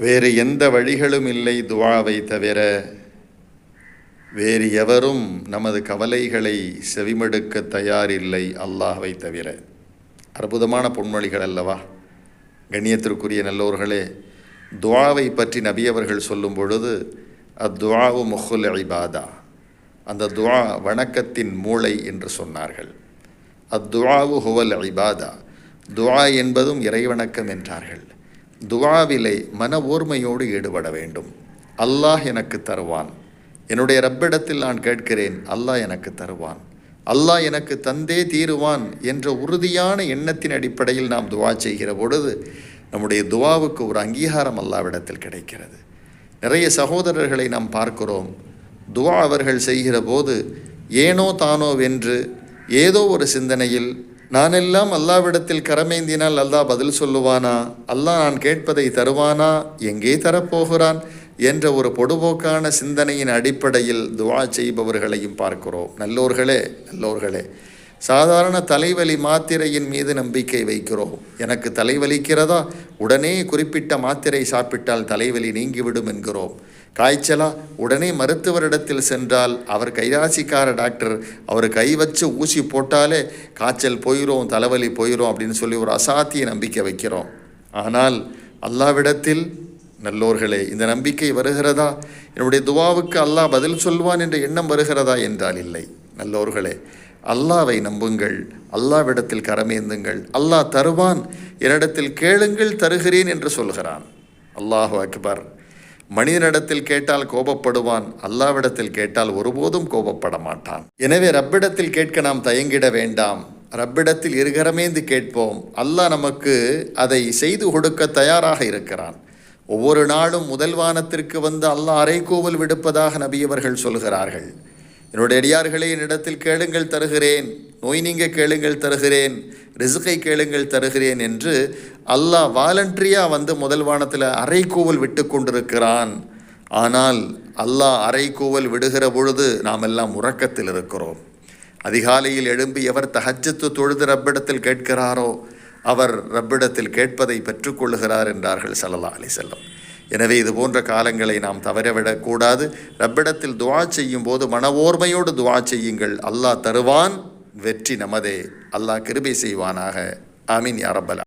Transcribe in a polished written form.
வேறு எந்த வழிகளும் இல்லை துஆவை தவிர. வேறு எவரும் நமது கவலைகளை செவிமடுக்க தயாரில்லை அல்லாஹ்வை தவிர. அற்புதமான பொன்மொழிகள் அல்லவா? கண்ணியத்திற்குரிய நல்லோர்களே, துஆவை பற்றி நபி அவர்கள் சொல்லும் பொழுது அத்துஆவு முஹுல் இபாதா, அந்த துஆ வணக்கத்தின் மூளை என்று சொன்னார்கள். அத்துஆவு ஹுவல் இபாதா, துஆ என்பதும் இறைவணக்கம் என்றார்கள். துஆவிலே மன ஓர்மையோடு ஈடுபட வேண்டும். அல்லாஹ் எனக்கு தருவான், என்னுடைய ரப்பிடத்தில் நான் கேட்கிறேன், அல்லாஹ் எனக்கு தருவான், அல்லாஹ் எனக்கு தந்தே தீருவான் என்ற உறுதியான எண்ணத்தின் அடிப்படையில் நாம் துஆ செய்கிற பொழுது நம்முடைய துஆவுக்கு ஒரு அங்கீகாரம் அல்லாஹ்விடத்தில் கிடைக்கிறது. நிறைய சகோதரர்களை நாம் பார்க்கிறோம், துஆ அவர்கள் செய்கிற போது ஏனோ தானோ வென்று ஏதோ ஒரு சிந்தனையில் நானெல்லாம் அல்லாஹ்விடத்தில் கரமேந்தினால் அல்லாஹ் பதில் சொல்லுவானா, அல்லாஹ் நான் கேட்பதை தருவானா, எங்கே தரப்போகிறான் என்ற ஒரு பொடுபோக்கான சிந்தனையின் அடிப்படையில் துஆ செய்பவர்களையும் பார்க்கிறோம். நல்லோர்களே, சாதாரண தலைவலி மாத்திரையின் மீது நம்பிக்கை வைக்கிறோம். எனக்கு தலைவலிக்கிறதா, உடனே குறிப்பிட்ட மாத்திரை சாப்பிட்டால் தலைவலி நீங்கிவிடும் என்கிறோம். காய்ச்சலா, உடனே மருத்துவரிடத்தில் சென்றால் அவர் கைராசிக்கார டாக்டர், அவர் கை வச்சு ஊசி போட்டாலே காய்ச்சல் போயிடும், தலைவலி போயிடும் அப்படின்னு சொல்லி ஒரு அசாத்திய நம்பிக்கை வைக்கிறோம். ஆனால் அல்லாஹ்விடத்தில் நல்லோர்களே இந்த நம்பிக்கை வருகிறதா? என்னுடைய துஆவுக்கு அல்லாஹ் பதில் சொல்வான் என்ற எண்ணம் வருகிறதா என்றால் இல்லை. நல்லோர்களே, அல்லாஹ்வை நம்புங்கள், அல்லாஹ்விடத்தில் கரமேந்துங்கள், அல்லாஹ் தருவான், என்னிடத்தில் கேளுங்கள் தருகிறேன் என்று சொல்கிறான். அல்லாஹு அக்பர். மனிதனிடத்தில் கேட்டால் கோபப்படுவான், அல்லாஹ்விடத்தில் கேட்டால் ஒருபோதும் கோபப்பட மாட்டான். எனவே ரப்பிடத்தில் கேட்க நாம் தயங்கிட வேண்டாம். ரப்பிடத்தில் இருகரமேந்து கேட்போம். அல்லாஹ் நமக்கு அதை செய்து கொடுக்க தயாராக இருக்கிறான். ஒவ்வொரு நாளும் முதல் வானத்திற்கு வந்து அல்லாஹ் அரைக்கூவல் விடுப்பதாக நபியவர்கள் சொல்கிறார்கள். என்னுடைய அடியார்களே, என்னிடத்தில் கேளுங்கள் தருகிறேன், நோய் நீங்க கேளுங்கள் தருகிறேன், ரிஸ்கை கேளுங்கள் தருகிறேன் என்று அல்லாஹ் வாலண்டரியாக வந்து முதல் வானத்தில் அரைக்கூவல் விட்டு கொண்டிருக்கிறான். ஆனால் அல்லாஹ் அரைக்கூவல் விடுகிற பொழுது நாம் எல்லாம் உறக்கத்தில் இருக்கிறோம். அதிகாலையில் எழும்பி எவர் தஹஜ்ஜத்து தொழுது ரப்பிடத்தில் கேட்கிறாரோ அவர் ரப்பிடத்தில் கேட்பதை பெற்றுக்கொள்கிறார் என்றார்கள் ஸல்லல்லாஹு அலைஹி வஸல்லம். எனவே இது போன்ற காலங்களை நாம் தவறவிடக்கூடாது. ரப்பிடத்தில் துஆ செய்யும் போது மன ஓர்மையோடு துஆ செய்யுங்கள். அல்லாஹ் தருவான், வெற்றி நமதே. அல்லாஹ் கிருபை செய்வானாக. ஆமீன் யா ரப்பல்